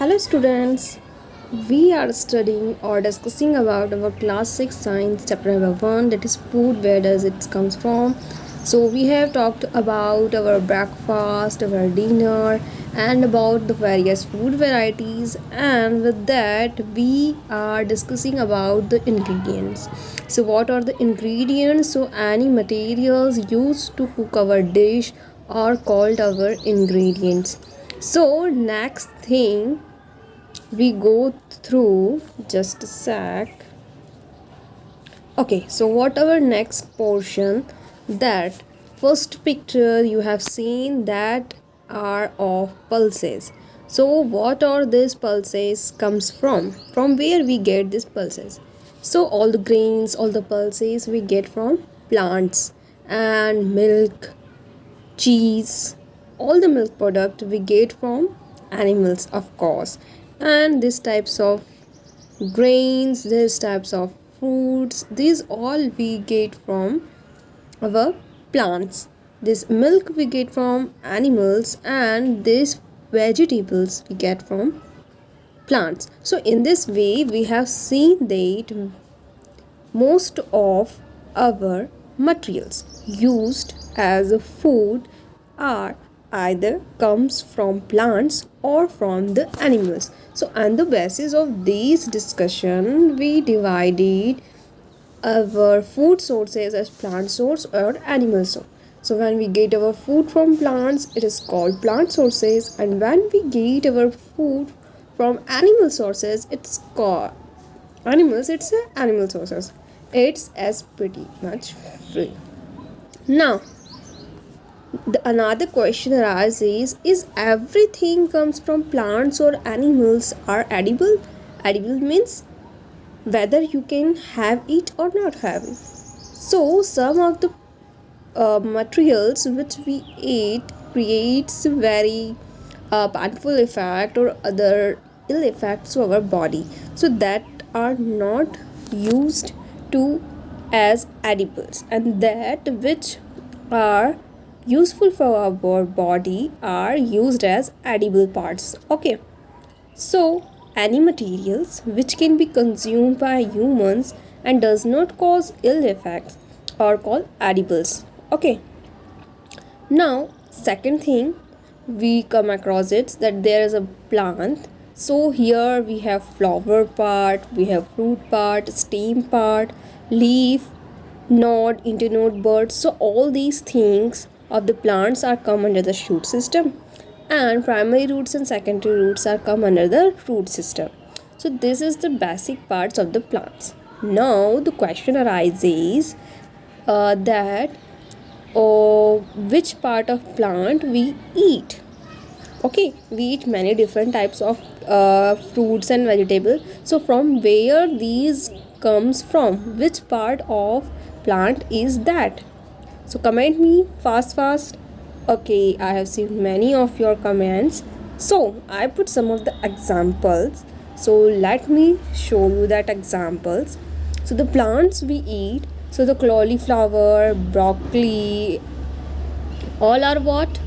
Hello students, we are studying or discussing about our class 6 science chapter number 1, that is food, where does it comes from. So we have talked about our breakfast, our dinner, and about the various food varieties, and with that we are discussing about the ingredients. So what are the ingredients? So any materials used to cook our dish are called our ingredients. So next thing we go through, just a sec. Okay, so what our next portion, that first picture you have seen, that are of pulses. So what are these pulses comes from where we get these pulses? So all the grains, all the pulses we get from plants, and milk, cheese, all the milk product we get from animals, of course. And these types of grains, these types of fruits, these all we get from our plants. This milk we get from animals, and these vegetables we get from plants. So in this way we have seen that most of our materials used as a food are either comes from plants or from the animals. So on the basis of this discussion, we divided our food sources as plant source or animal source. So when we get our food from plants, it is called plant sources, and when we get our food from animal sources, it's called animals, it's a animal sources. It's as pretty much free. Now another question arises, is everything comes from plants or animals are edible? Edible means whether you can have it or not have it. So some of the materials which we eat creates very painful effect or other ill effects to our body, so that are not used to as edibles, and that which are useful for our body are used as edible parts. Okay, so any materials which can be consumed by humans and does not cause ill effects are called edibles. Okay, now second thing we come across it, that there is a plant. So here we have flower part, we have fruit part, stem part, leaf, node, internode, bud. So all these things of the plants are come under the shoot system, and primary roots and secondary roots are come under the root system. So this is the basic parts of the plants. Now the question arises that which part of plant we eat. Okay, we eat many different types of fruits and vegetables. So from where these comes from, which part of plant is that? So comment me fast. Okay, I have seen many of your comments, so I put some of the examples. So let me show you that examples. So the plants we eat, so the cauliflower, broccoli, all are what?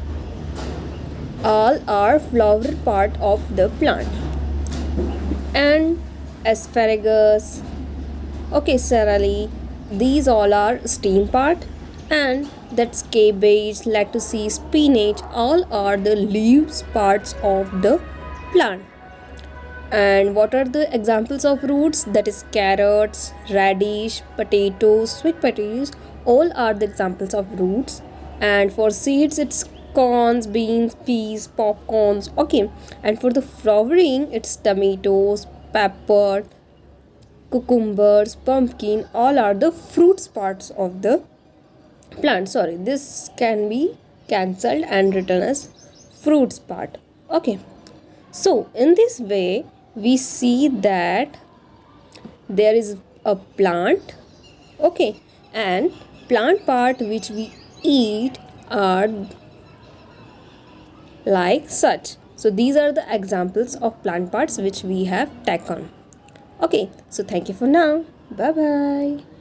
All are flower part of the plant. And asparagus, okay, celery, these all are stem part. And that's cabbage, lettuce, spinach, all are the leaves parts of the plant. And what are the examples of roots? That is carrots, radish, potatoes, sweet potatoes, all are the examples of roots. And for seeds, it's corns, beans, peas, popcorns. Okay, and for the flowering, it's tomatoes, pepper, cucumbers, pumpkin, all are the fruits parts of the plant. Sorry, this can be cancelled and written as fruits part. Okay, so in this way we see that there is a plant, okay, and plant part which we eat are like such. So these are the examples of plant parts which we have taken. Okay, so thank you for now. Bye bye.